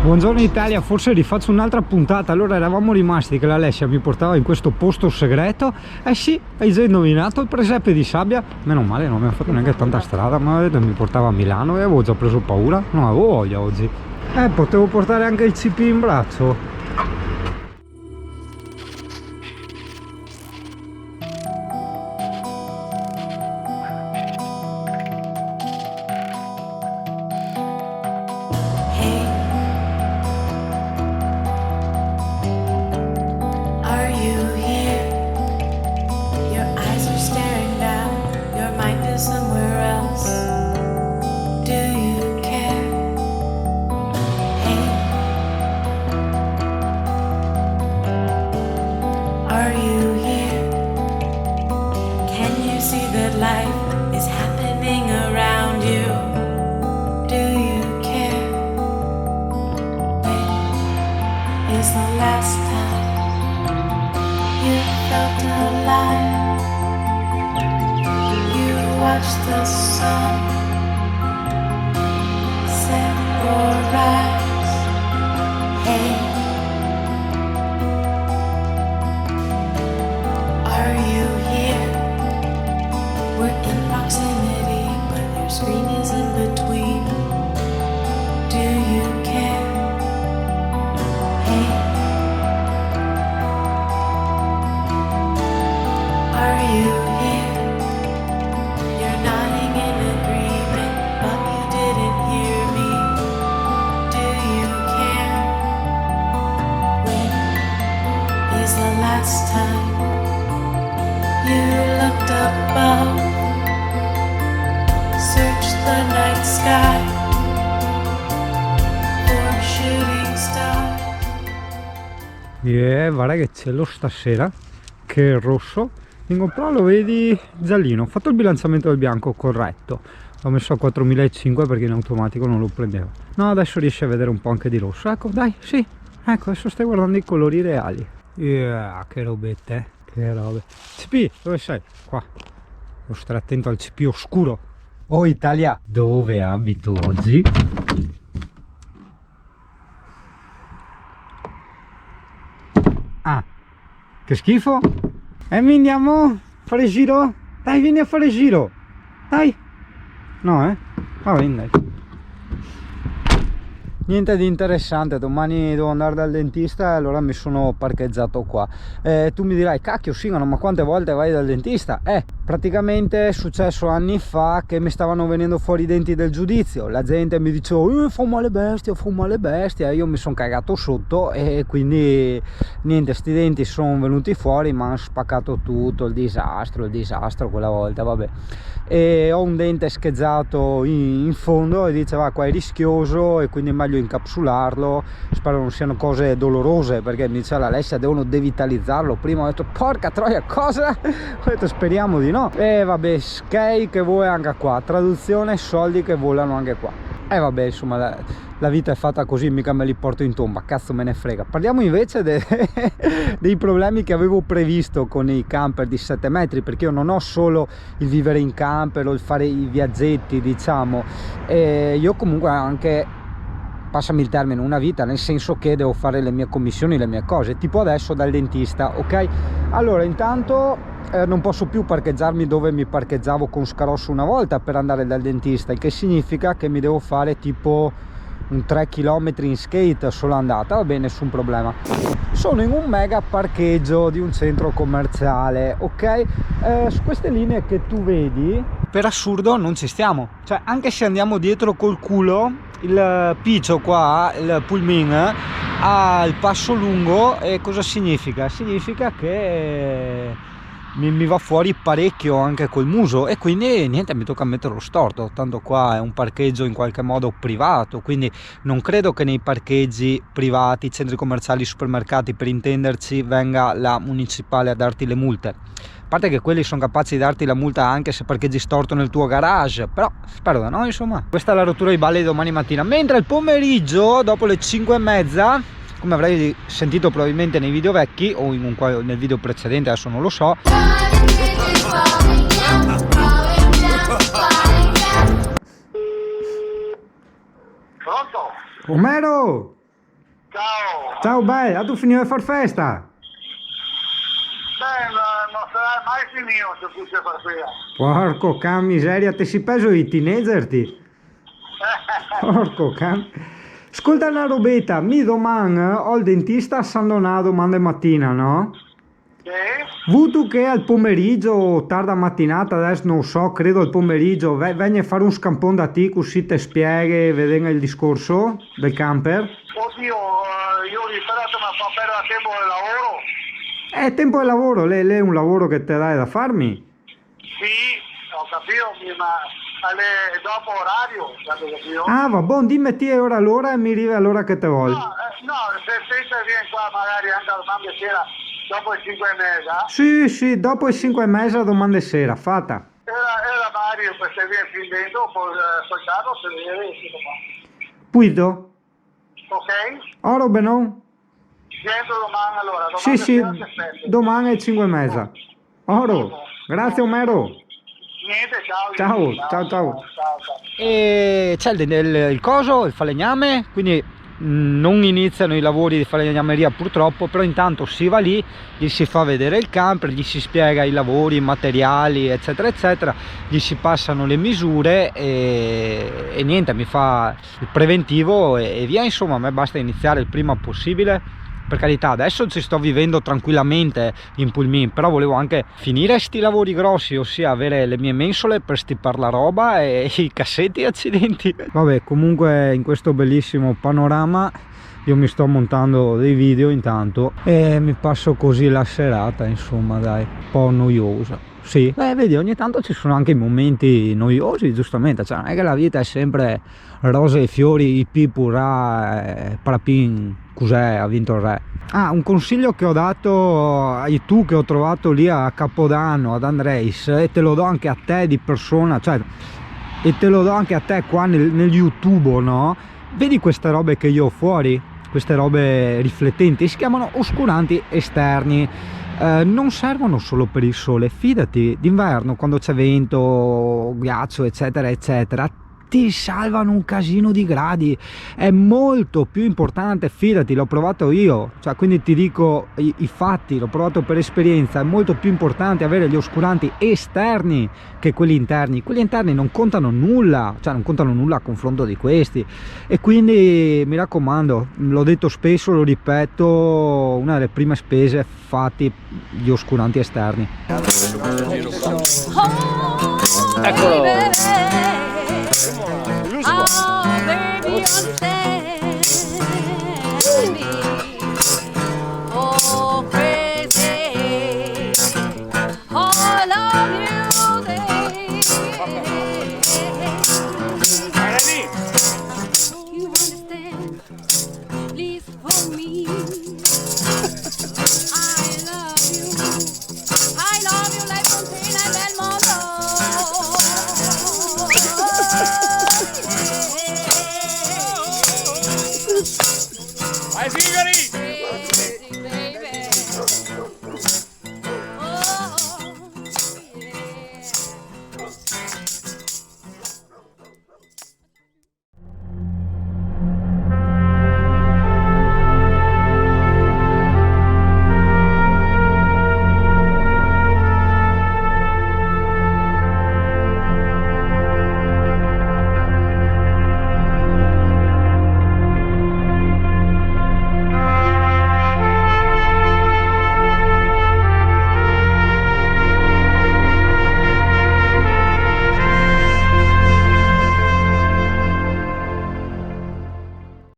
Buongiorno Italia, forse rifaccio un'altra puntata. Allora eravamo rimasti che l'Alessia mi portava in questo posto segreto. Eh sì, hai già indovinato, il presepe di sabbia. Meno male, non abbiamo fatto neanche tanta strada, ma vedete, mi portava a Milano e avevo già preso paura. Non avevo voglia oggi. Potevo portare anche il CP in braccio. The sun set or rise. Hey, are you here? We're in proximity, but your screen is in between. Do you care? Hey, are you here? Last time you looked above, searched the night sky for shooting stars. Guarda che cielo stasera, che rosso. In GoPro lo vedi giallino. Ho fatto il bilanciamento del bianco corretto, l'ho messo a 4005 perché in automatico non lo prendeva. No, adesso riesci a vedere un po' anche di rosso. Ecco, dai, sì, ecco, adesso stai guardando i colori reali. Che robette, che robe. CP, dove sei? Qua. Devo stare attento al CP oscuro. Oh Italia, dove abito oggi? Ah, che schifo. Mi andiamo a fare giro? Dai, vieni a fare giro. Dai. No, va bene, dai. Niente di interessante, domani devo andare dal dentista e allora mi sono parcheggiato qua. Tu mi dirai, cacchio Singano, ma quante volte vai dal dentista? Praticamente è successo anni fa che mi stavano venendo fuori i denti del giudizio. La gente mi diceva, fa male bestia, io mi sono cagato sotto e quindi niente, sti denti sono venuti fuori, ma hanno spaccato tutto, il disastro quella volta, vabbè. E ho un dente scheggiato in fondo e diceva qua è rischioso e quindi è meglio incapsularlo, spero non siano cose dolorose, perché mi diceva l'Alessia devono devitalizzarlo prima. Ho detto porca troia, cosa? Ho detto speriamo di no. E vabbè, skate che vuoi anche qua, traduzione soldi che volano anche qua. E vabbè, insomma la vita è fatta così, mica me li porto in tomba, cazzo me ne frega. Parliamo invece dei problemi che avevo previsto con i camper di 7 metri, perché io non ho solo il vivere in camper o il fare i viaggetti, diciamo, io comunque anche, passami il termine, una vita, nel senso che devo fare le mie commissioni, le mie cose, tipo adesso dal dentista, ok? Allora intanto non posso più parcheggiarmi dove mi parcheggiavo con Scarosso una volta per andare dal dentista, il che significa che mi devo fare tipo un 3 km in skate solo andata. Va bene, nessun problema. Sono in un mega parcheggio di un centro commerciale, ok? Su queste linee che tu vedi, per assurdo non ci stiamo, cioè anche se andiamo dietro col culo, il piccio qua, il pullman ha il passo lungo. E cosa significa? Significa che mi va fuori parecchio anche col muso, e quindi niente, mi tocca metterlo storto, tanto qua è un parcheggio in qualche modo privato, quindi non credo che nei parcheggi privati, centri commerciali, supermercati per intenderci, venga la municipale a darti le multe. A parte che quelli sono capaci di darti la multa anche se parcheggi storto nel tuo garage, però spero da no, insomma. Questa è la rottura di balle di domani mattina, mentre il pomeriggio dopo le 5:30, come avrai sentito probabilmente nei video vecchi o nel video precedente, adesso non lo so, Pronto? Omero, Ciao. Ciao bello, tu finivo di far festa? Beh, non sarà mai finito se tu sei per qui. Porco can miseria, te si peso i teenager ti? Porco can. Ascolta una robetta, mi domani ho il dentista a San Donato domani mattina, no? Sì? Vuto che al pomeriggio o tarda mattinata, adesso non so, credo al pomeriggio, venni a fare un scampone da te così te spieghi, vedendo il discorso del camper. Oddio, io ripeto, ma fa perdere tempo del lavoro. È tempo di lavoro, lei è un lavoro che te dai da farmi. Sì, ho capito, ma dopo orario, capito? Ah, va buon, dimmi te ora l'ora e mi arrivi all'ora che te vuoi. No, se te vieni qua magari anche domani sera, dopo le 5:30, Sì, dopo le 5:30 domande sera, fatta. era magari se vieni fin dentro, poi soltanto se vieni, Puido? ok? Oro benone? Dentro domani allora, domani Sì, sera ti aspetto. domani alle 5:30. Oro, grazie Omero. Niente, ciao. Ciao. Ciao. E c'è il coso, il falegname, quindi non iniziano i lavori di falegnameria purtroppo, però intanto si va lì, gli si fa vedere il camper, gli si spiega i lavori, i materiali, eccetera, eccetera, gli si passano le misure e niente, mi fa il preventivo e via, insomma, a me basta iniziare il prima possibile. Per carità, adesso ci sto vivendo tranquillamente in pulmin, però volevo anche finire sti lavori grossi, ossia avere le mie mensole per stipare la roba e i cassetti, accidenti. Vabbè, comunque in questo bellissimo panorama io mi sto montando dei video intanto e mi passo così la serata, insomma, dai, un po' noiosa. Sì, vedi, ogni tanto ci sono anche i momenti noiosi, giustamente, cioè non è che la vita è sempre rose e fiori, pipurà, parapin, cos'è, ha vinto il re. Ah, un consiglio che ho dato ai tu che ho trovato lì a Capodanno, ad Andreis, e te lo do anche a te di persona, cioè, e te lo do anche a te qua nel YouTube, no? Vedi queste robe che io ho fuori? Queste robe riflettenti, si chiamano oscuranti esterni. Non servono solo per il sole, fidati, d'inverno quando c'è vento, ghiaccio, eccetera eccetera, ti salvano un casino di gradi, è molto più importante, fidati, l'ho provato io, cioè, quindi ti dico i fatti, l'ho provato per esperienza, è molto più importante avere gli oscuranti esterni che quelli interni non contano nulla, cioè non contano nulla a confronto di questi, e quindi mi raccomando, l'ho detto spesso, lo ripeto, una delle prime spese, fatti gli oscuranti esterni. Eccolo. Vai Sigari!